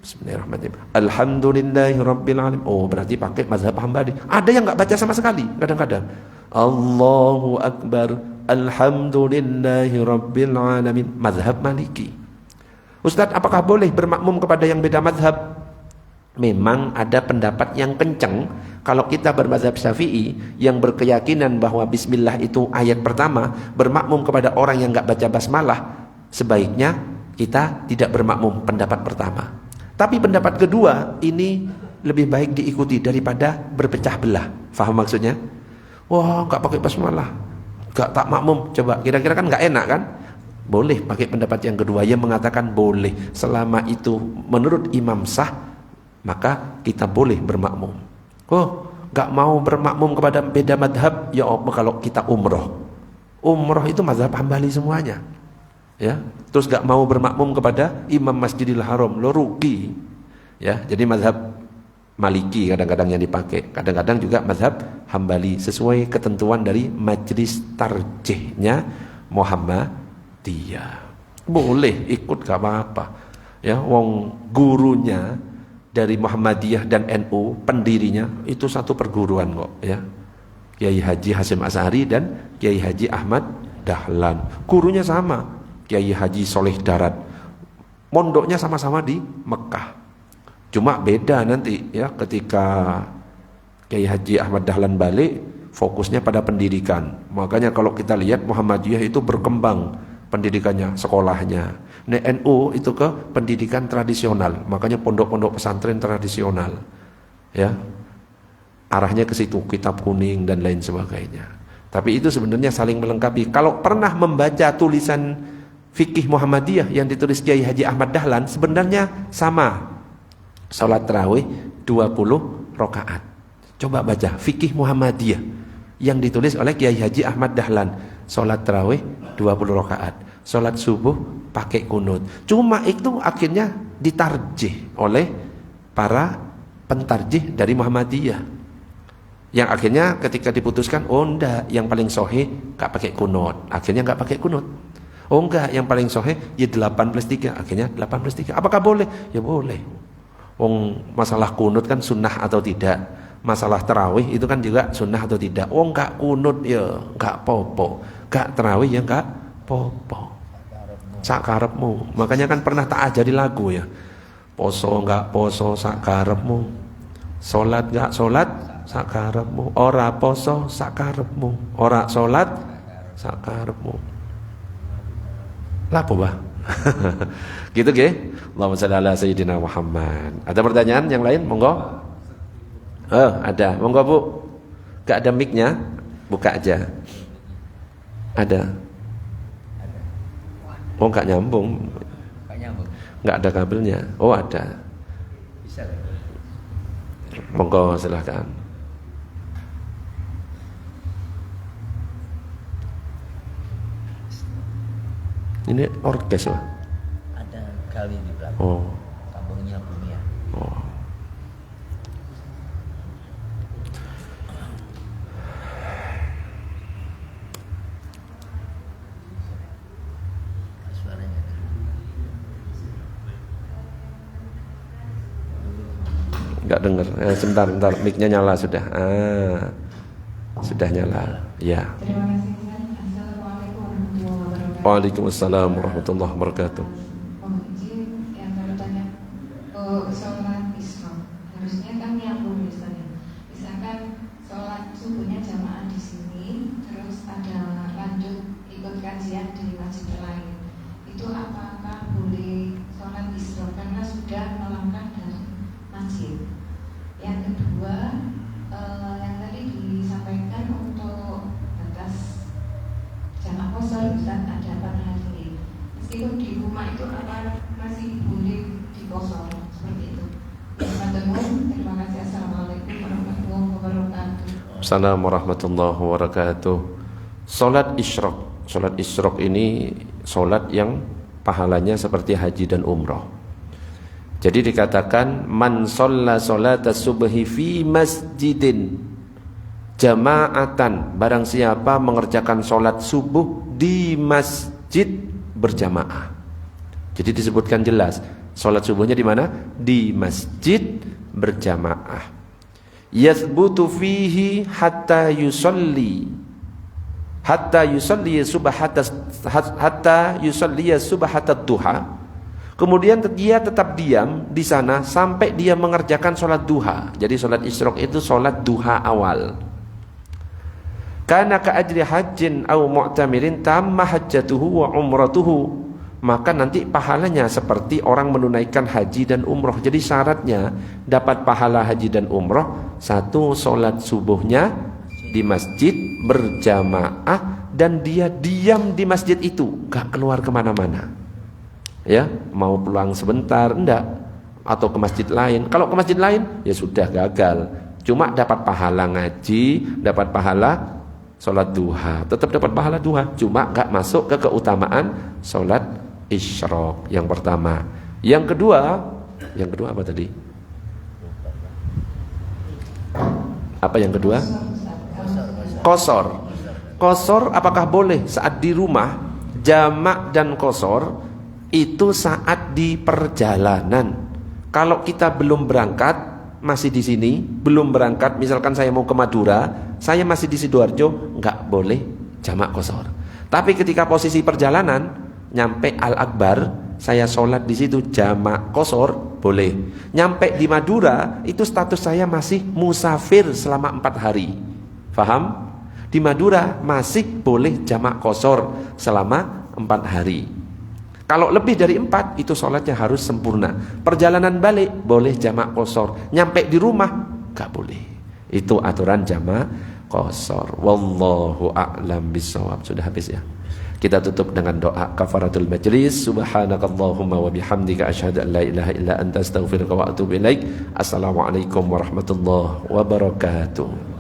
Bismillahirrahmanirrahim. Alhamdulillahirabbil alamin. Oh, berarti pakai mazhab Hambali. Ada yang enggak baca sama sekali kadang-kadang. Allahu Akbar. Alhamdulillahirabbil alamin. Mazhab Maliki. Ustaz, apakah boleh bermakmum kepada yang beda mazhab? Memang ada pendapat yang kencang. Kalau kita bermazhab Syafi'i yang berkeyakinan bahwa bismillah itu ayat pertama, bermakmum kepada orang yang enggak baca basmalah, sebaiknya kita tidak bermakmum pendapat pertama. Tapi pendapat kedua ini lebih baik diikuti daripada berpecah belah. Faham maksudnya? Wah, enggak pakai basmalah, enggak tak makmum. Coba kira-kira kan enggak enak kan? Boleh pakai pendapat yang kedua yang mengatakan boleh selama itu menurut imam sah, maka kita boleh bermakmum. Oh, enggak mau bermakmum kepada beda madhab, ya apa kalau kita umroh? Umroh itu mazhab Hambali semuanya. Ya, terus gak mau bermakmum kepada Imam Masjidil Haram, lo rugi. Ya, jadi mazhab Maliki kadang-kadang yang dipakai, kadang-kadang juga mazhab Hambali sesuai ketentuan dari majelis tarjihnya Muhammadiyah. Boleh ikut gak apa-apa. Ya, wong gurunya dari Muhammadiyah dan NU, pendirinya itu satu perguruan kok, ya. Kiai Haji Hasyim Asy'ari dan Kiai Haji Ahmad Dahlan. Gurunya sama, Kiai Haji Soleh Darat. Mondoknya sama-sama di Mekah. Cuma beda nanti ya ketika Kiai Haji Ahmad Dahlan balik, fokusnya pada pendidikan. Makanya kalau kita lihat Muhammadiyah itu berkembang pendidikannya, sekolahnya. Nah, NU itu ke pendidikan tradisional. Makanya pondok-pondok pesantren tradisional. Ya. Arahnya ke situ, kitab kuning dan lain sebagainya. Tapi itu sebenarnya saling melengkapi. Kalau pernah membaca tulisan fikih Muhammadiyah yang ditulis Kiai Haji Ahmad Dahlan, sebenarnya sama. Salat tarawih 20 rakaat. Coba baca fikih Muhammadiyah yang ditulis oleh Kiai Haji Ahmad Dahlan. Salat tarawih 20 rakaat. Salat subuh pakai kunut. Cuma itu akhirnya ditarjih oleh para pentarjih dari Muhammadiyah. Yang akhirnya ketika diputuskan, oh enggak, yang paling sahih gak pakai kunut. Akhirnya gak pakai kunut. Oh enggak, yang paling sahih ya 8+3. Akhirnya 8+3. Apakah boleh? Ya boleh. Masalah kunut kan sunnah atau tidak. Masalah tarawih itu kan juga sunnah atau tidak. Enggak kunut ya enggak popo. Enggak tarawih ya enggak popo. Sakarepmu. Makanya kan pernah tak ajari lagu ya. Poso enggak poso sakarepmu. Salat enggak salat sakarepmu. Ora poso sakarepmu. Ora salat sakarepmu. Lapo bah. Gitu ge. Allahumma shalli ala sayyidina Muhammad. Ada pertanyaan yang lain? Monggo. Ada. Monggo Bu. Gak ada mic-nya? Buka aja. Ada. Oh, gak nyambung. Gak ada kabelnya. Oh, ada. Monggo silahkan. Ini orkes lah. Ada kali di belakang. Oh. Kampungnya Bumia. Oh. Suaranya. Enggak dengar. Sebentar, mic-nya nyala sudah. Sudah nyala. Ya. Terima kasih. Assalamualaikum warahmatullahi wabarakatuh. Waalaikumsalam warahmatullahi wabarakatuh. Izin yang saya bertanya, sholat Isra harusnya kan nyambung misalnya. Misalkan sholat subuhnya jamaah di sini, terus ada lanjut ikut kajian di masjid lain. Itu apakah boleh sholat Isra karena sudah melangkah dari masjid? Yang kedua, yang tadi disampaikan untuk batas jamaah kosor Ustaz ada pada hari. Meskipun di rumah itu apa masih boleh dikosor seperti itu. Terima kasih. Assalamualaikum warahmatullahi wabarakatuh. Assalamualaikum warahmatullahi wabarakatuh. Salat Isyraq ini salat yang pahalanya seperti haji dan umrah. Jadi dikatakan man shalla salata subhi fi masjidin jama'atan, barang siapa mengerjakan sholat subuh di masjid berjamaah. Jadi disebutkan jelas sholat subuhnya di mana? Di masjid berjamaah. Yathbutu fihi hatta yusalli subhatat duha. Kemudian dia tetap diam di sana sampai dia mengerjakan sholat duha. Jadi sholat Isyraq itu sholat duha awal. Kana ka ajri hajjin aw mu'tamirin tamma hajjatuhu wa umratuhu. Maka nanti pahalanya seperti orang menunaikan haji dan umroh. Jadi syaratnya dapat pahala haji dan umroh, satu sholat subuhnya di masjid berjamaah dan dia diam di masjid itu, gak keluar kemana-mana. Ya, mau pulang sebentar enggak, atau ke masjid lain. Kalau ke masjid lain ya sudah gagal. Cuma dapat pahala ngaji, dapat pahala sholat duha, tetap dapat pahala duha, cuma gak masuk ke keutamaan sholat Isyraq yang pertama. Yang kedua apa tadi? Apa yang kedua? Kosor. Qasar. Qasar apakah boleh saat di rumah? Jamak dan qasar itu saat di perjalanan. Kalau kita belum berangkat, masih di sini, belum berangkat, misalkan saya mau ke Madura, saya masih di Sidoarjo, nggak boleh jamak qasar. Tapi ketika posisi perjalanan, nyampe Al-Akbar, saya sholat di situ jamak qasar, boleh. Nyampe di Madura, itu status saya masih musafir selama 4 hari. Faham? Di Madura masih boleh jamak qasar selama 4 hari. Kalau lebih dari 4, itu sholatnya harus sempurna. Perjalanan balik boleh jamak qasar. Nyampe di rumah gak boleh. Itu aturan jamak qasar. Wallahu a'lam bishawab. Sudah habis ya. Kita tutup dengan doa kafaratul majlis. Subhanakallahumma wa bihamdika asyhadu an la ilaha illa anta astaghfiruka wa atubu ilaik. Assalamualaikum warahmatullahi wabarakatuh.